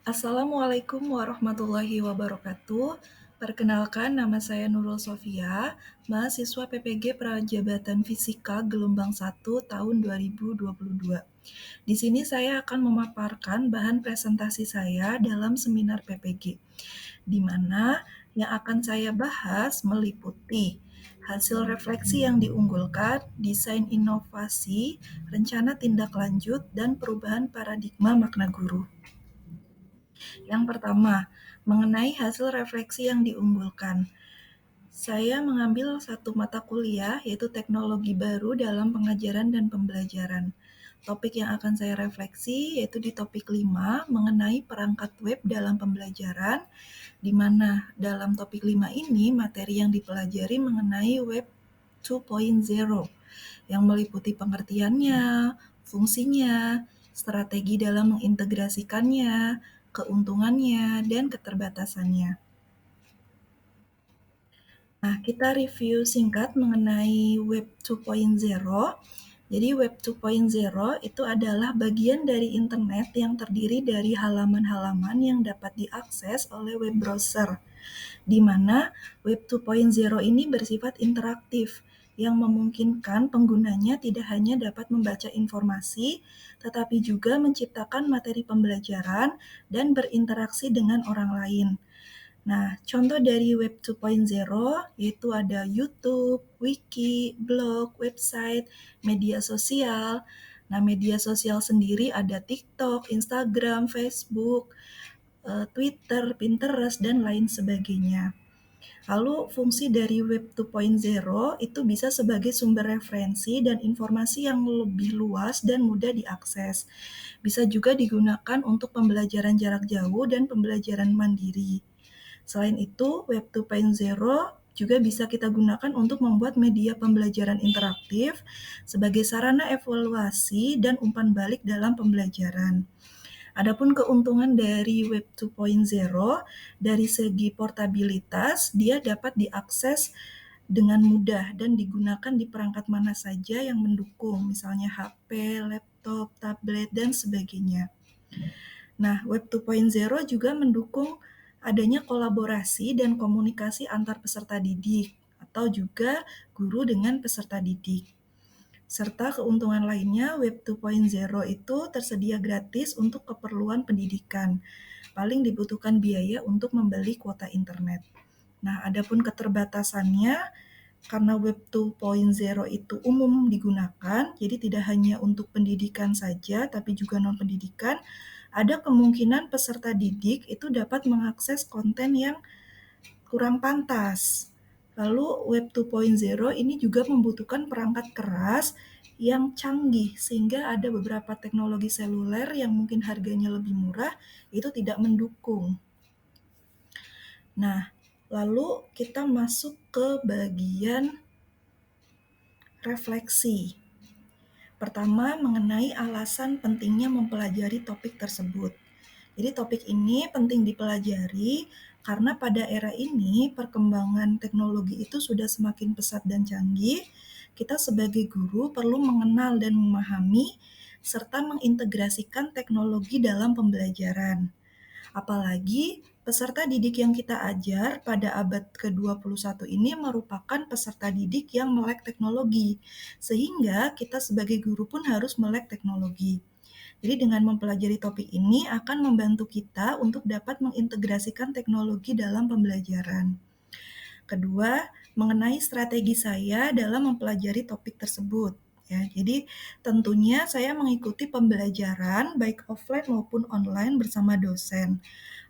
Assalamualaikum warahmatullahi wabarakatuh. Perkenalkan, nama saya Nurul Sofia, mahasiswa PPG Prajabatan Fisika Gelombang 1 tahun 2022. Di sini saya akan memaparkan bahan presentasi saya dalam seminar PPG, di mana yang akan saya bahas meliputi hasil refleksi yang diunggulkan, desain inovasi, rencana tindak lanjut, dan perubahan paradigma makna guru. Yang pertama, mengenai hasil refleksi yang diunggulkan. Saya mengambil satu mata kuliah, yaitu teknologi baru dalam pengajaran dan pembelajaran. Topik yang akan saya refleksi yaitu di topik 5 mengenai perangkat web dalam pembelajaran, di mana dalam topik 5 ini materi yang dipelajari mengenai web 2.0 yang meliputi pengertiannya, fungsinya, strategi dalam mengintegrasikannya, keuntungannya, dan keterbatasannya. Nah, kita review singkat mengenai Web 2.0. Jadi Web 2.0 itu adalah bagian dari internet yang terdiri dari halaman-halaman yang dapat diakses oleh web browser, di mana Web 2.0 ini bersifat interaktif, yang memungkinkan penggunanya tidak hanya dapat membaca informasi, tetapi juga menciptakan materi pembelajaran dan berinteraksi dengan orang lain. Nah, contoh dari Web 2.0 yaitu ada YouTube, Wiki, blog, website, media sosial. Nah, media sosial sendiri ada TikTok, Instagram, Facebook, Twitter, Pinterest, dan lain sebagainya. Lalu fungsi dari Web 2.0 itu bisa sebagai sumber referensi dan informasi yang lebih luas dan mudah diakses. Bisa juga digunakan untuk pembelajaran jarak jauh dan pembelajaran mandiri. Selain itu, Web 2.0 juga bisa kita gunakan untuk membuat media pembelajaran interaktif sebagai sarana evaluasi dan umpan balik dalam pembelajaran. Adapun keuntungan dari Web 2.0 dari segi portabilitas, dia dapat diakses dengan mudah dan digunakan di perangkat mana saja yang mendukung, misalnya HP, laptop, tablet, dan sebagainya. Nah, Web 2.0 juga mendukung adanya kolaborasi dan komunikasi antar peserta didik atau juga guru dengan peserta didik. Serta keuntungan lainnya, Web 2.0 itu tersedia gratis untuk keperluan pendidikan. Paling dibutuhkan biaya untuk membeli kuota internet. Nah, adapun keterbatasannya, karena Web 2.0 itu umum digunakan, jadi tidak hanya untuk pendidikan saja, tapi juga non-pendidikan, ada kemungkinan peserta didik itu dapat mengakses konten yang kurang pantas. Lalu Web 2.0 ini juga membutuhkan perangkat keras yang canggih, sehingga ada beberapa teknologi seluler yang mungkin harganya lebih murah, itu tidak mendukung. Nah, lalu kita masuk ke bagian refleksi. Pertama, mengenai alasan pentingnya mempelajari topik tersebut. Jadi topik ini penting dipelajari karena pada era ini perkembangan teknologi itu sudah semakin pesat dan canggih. Kita sebagai guru perlu mengenal dan memahami serta mengintegrasikan teknologi dalam pembelajaran. Apalagi peserta didik yang kita ajar pada abad ke-21 ini merupakan peserta didik yang melek teknologi, sehingga kita sebagai guru pun harus melek teknologi. Jadi dengan mempelajari topik ini akan membantu kita untuk dapat mengintegrasikan teknologi dalam pembelajaran. Kedua, mengenai strategi saya dalam mempelajari topik tersebut. Ya, jadi tentunya saya mengikuti pembelajaran baik offline maupun online bersama dosen.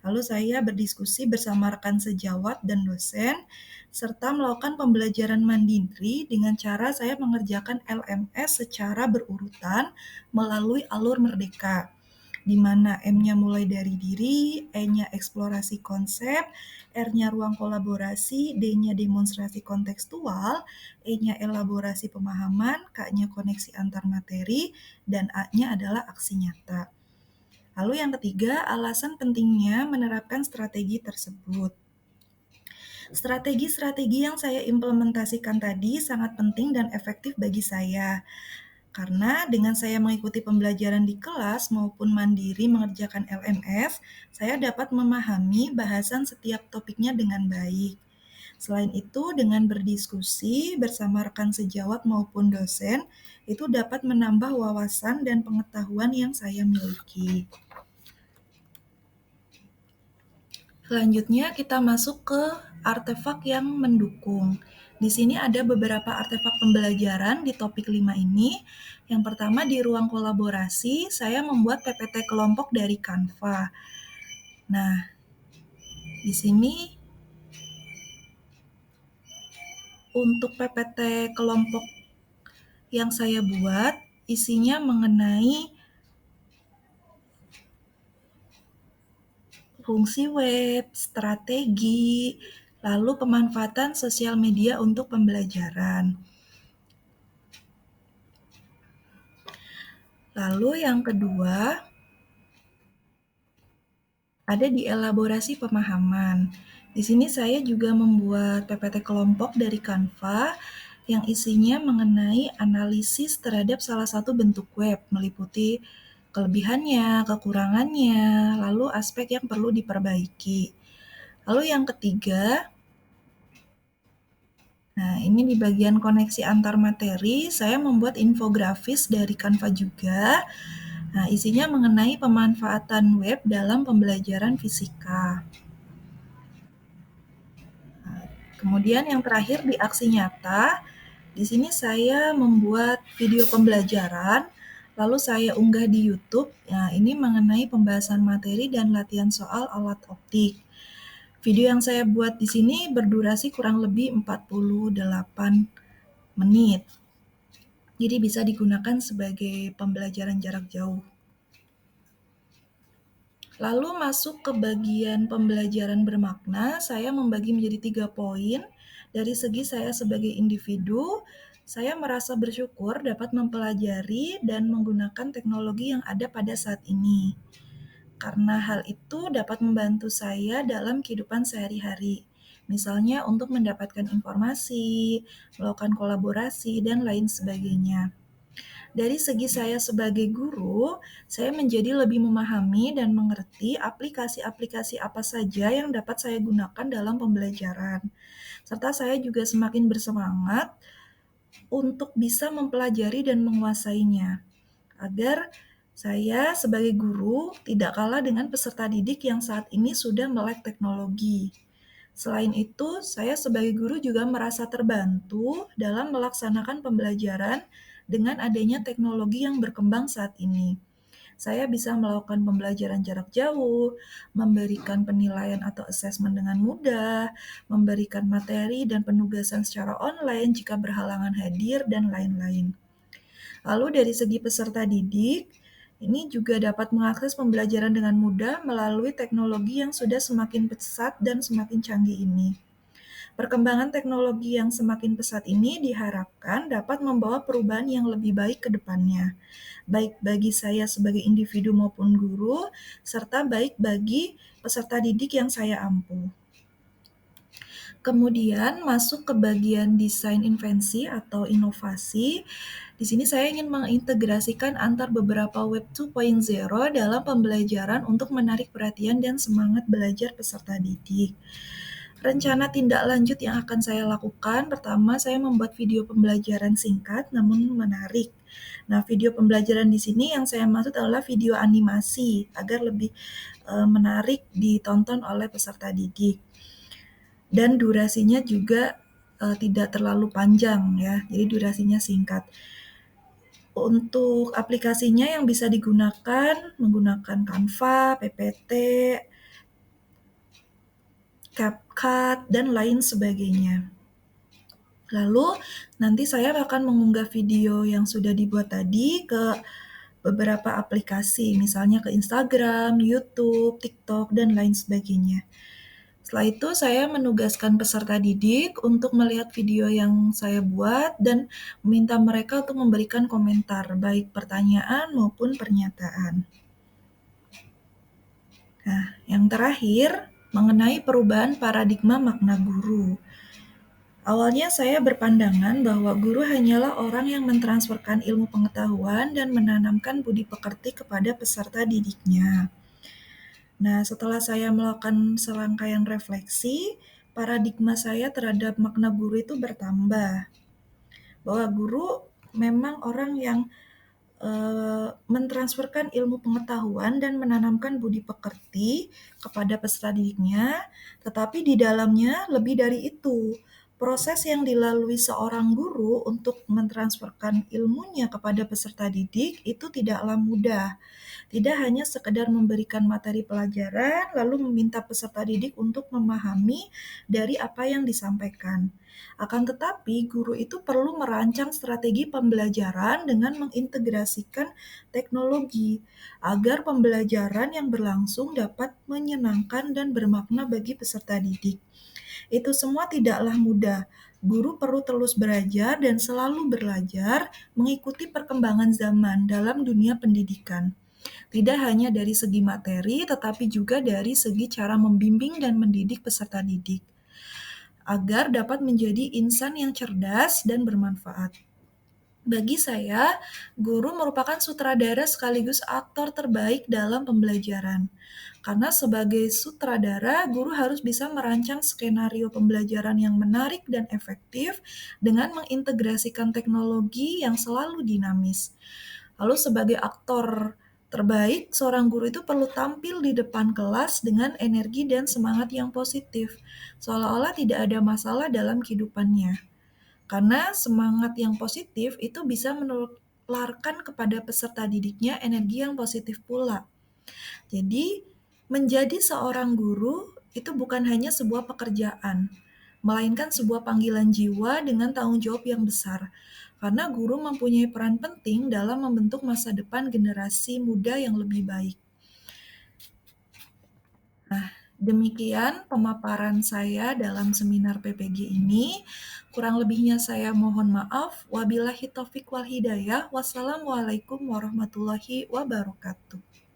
Lalu saya berdiskusi bersama rekan sejawat dan dosen, serta melakukan pembelajaran mandiri dengan cara saya mengerjakan LMS secara berurutan melalui alur Merdeka, di mana M-nya mulai dari diri, E-nya eksplorasi konsep, R-nya ruang kolaborasi, D-nya demonstrasi kontekstual, E-nya elaborasi pemahaman, K-nya koneksi antar materi, dan A-nya adalah aksi nyata. Lalu yang ketiga, alasan pentingnya menerapkan strategi tersebut. Strategi-strategi yang saya implementasikan tadi sangat penting dan efektif bagi saya, Karena dengan saya mengikuti pembelajaran di kelas maupun mandiri mengerjakan LMS, saya dapat memahami bahasan setiap topiknya dengan baik. Selain itu, dengan berdiskusi bersama rekan sejawat maupun dosen, itu dapat menambah wawasan dan pengetahuan yang saya miliki. Selanjutnya kita masuk ke artefak yang mendukung. Di sini ada beberapa artefak pembelajaran di topik 5 ini. Yang pertama di ruang kolaborasi, saya membuat PPT kelompok dari Canva. Nah, di sini untuk PPT kelompok yang saya buat, isinya mengenai fungsi web, strategi, lalu pemanfaatan sosial media untuk pembelajaran. Lalu yang kedua, ada di elaborasi pemahaman. Di sini saya juga membuat PPT kelompok dari Canva yang isinya mengenai analisis terhadap salah satu bentuk web, meliputi kelebihannya, kekurangannya, lalu aspek yang perlu diperbaiki. Lalu yang ketiga, nah ini di bagian koneksi antar materi, saya membuat infografis dari Canva juga. Nah, isinya mengenai pemanfaatan web dalam pembelajaran fisika. Kemudian yang terakhir di aksi nyata, di sini saya membuat video pembelajaran, lalu saya unggah di YouTube. Nah, ini mengenai pembahasan materi dan latihan soal alat optik. Video yang saya buat di sini berdurasi kurang lebih 48 menit. Jadi bisa digunakan sebagai pembelajaran jarak jauh. Lalu masuk ke bagian pembelajaran bermakna, saya membagi menjadi 3 poin. Dari segi saya sebagai individu, saya merasa bersyukur dapat mempelajari dan menggunakan teknologi yang ada pada saat ini. Karena hal itu dapat membantu saya dalam kehidupan sehari-hari. Misalnya untuk mendapatkan informasi, melakukan kolaborasi, dan lain sebagainya. Dari segi saya sebagai guru, saya menjadi lebih memahami dan mengerti aplikasi-aplikasi apa saja yang dapat saya gunakan dalam pembelajaran. Serta saya juga semakin bersemangat untuk bisa mempelajari dan menguasainya, agar saya sebagai guru tidak kalah dengan peserta didik yang saat ini sudah melek teknologi. Selain itu, saya sebagai guru juga merasa terbantu dalam melaksanakan pembelajaran dengan adanya teknologi yang berkembang saat ini. Saya bisa melakukan pembelajaran jarak jauh, memberikan penilaian atau asesmen dengan mudah, memberikan materi dan penugasan secara online jika berhalangan hadir, dan lain-lain. Lalu dari segi peserta didik, ini juga dapat mengakses pembelajaran dengan mudah melalui teknologi yang sudah semakin pesat dan semakin canggih ini. Perkembangan teknologi yang semakin pesat ini diharapkan dapat membawa perubahan yang lebih baik ke depannya, baik bagi saya sebagai individu maupun guru, serta baik bagi peserta didik yang saya ampu. Kemudian masuk ke bagian desain invensi atau inovasi. Di sini saya ingin mengintegrasikan antar beberapa Web 2.0 dalam pembelajaran untuk menarik perhatian dan semangat belajar peserta didik. Rencana tindak lanjut yang akan saya lakukan, pertama saya membuat video pembelajaran singkat namun menarik. Nah, video pembelajaran di sini yang saya maksud adalah video animasi agar lebih menarik ditonton oleh peserta didik. Dan durasinya juga tidak terlalu panjang ya, jadi durasinya singkat. Untuk aplikasinya yang bisa digunakan menggunakan Canva, PPT, CapCut, dan lain sebagainya. Lalu nanti saya akan mengunggah video yang sudah dibuat tadi ke beberapa aplikasi, misalnya ke Instagram, YouTube, TikTok, dan lain sebagainya. Setelah itu saya menugaskan peserta didik untuk melihat video yang saya buat dan meminta mereka untuk memberikan komentar, baik pertanyaan maupun pernyataan. Nah, yang terakhir mengenai perubahan paradigma makna guru. Awalnya saya berpandangan bahwa guru hanyalah orang yang mentransferkan ilmu pengetahuan dan menanamkan budi pekerti kepada peserta didiknya. Nah, setelah saya melakukan serangkaian refleksi, paradigma saya terhadap makna guru itu bertambah. Bahwa guru memang orang yang mentransferkan ilmu pengetahuan dan menanamkan budi pekerti kepada peserta didiknya, tetapi di dalamnya lebih dari itu. Proses yang dilalui seorang guru untuk mentransferkan ilmunya kepada peserta didik itu tidaklah mudah. Tidak hanya sekedar memberikan materi pelajaran, lalu meminta peserta didik untuk memahami dari apa yang disampaikan. Akan tetapi, guru itu perlu merancang strategi pembelajaran dengan mengintegrasikan teknologi agar pembelajaran yang berlangsung dapat menyenangkan dan bermakna bagi peserta didik. Itu semua tidaklah mudah. Guru perlu terus belajar dan selalu belajar mengikuti perkembangan zaman dalam dunia pendidikan. Tidak hanya dari segi materi, tetapi juga dari segi cara membimbing dan mendidik peserta didik, agar dapat menjadi insan yang cerdas dan bermanfaat. Bagi saya, guru merupakan sutradara sekaligus aktor terbaik dalam pembelajaran. Karena sebagai sutradara, guru harus bisa merancang skenario pembelajaran yang menarik dan efektif dengan mengintegrasikan teknologi yang selalu dinamis. Lalu sebagai aktor terbaik, seorang guru itu perlu tampil di depan kelas dengan energi dan semangat yang positif, seolah-olah tidak ada masalah dalam kehidupannya. Karena semangat yang positif itu bisa menularkan kepada peserta didiknya energi yang positif pula. Jadi, menjadi seorang guru itu bukan hanya sebuah pekerjaan, melainkan sebuah panggilan jiwa dengan tanggung jawab yang besar. Karena guru mempunyai peran penting dalam membentuk masa depan generasi muda yang lebih baik. Nah, demikian pemaparan saya dalam seminar PPG ini. Kurang lebihnya saya mohon maaf. Wabillahi taufiq wal hidayah. Wassalamualaikum warahmatullahi wabarakatuh.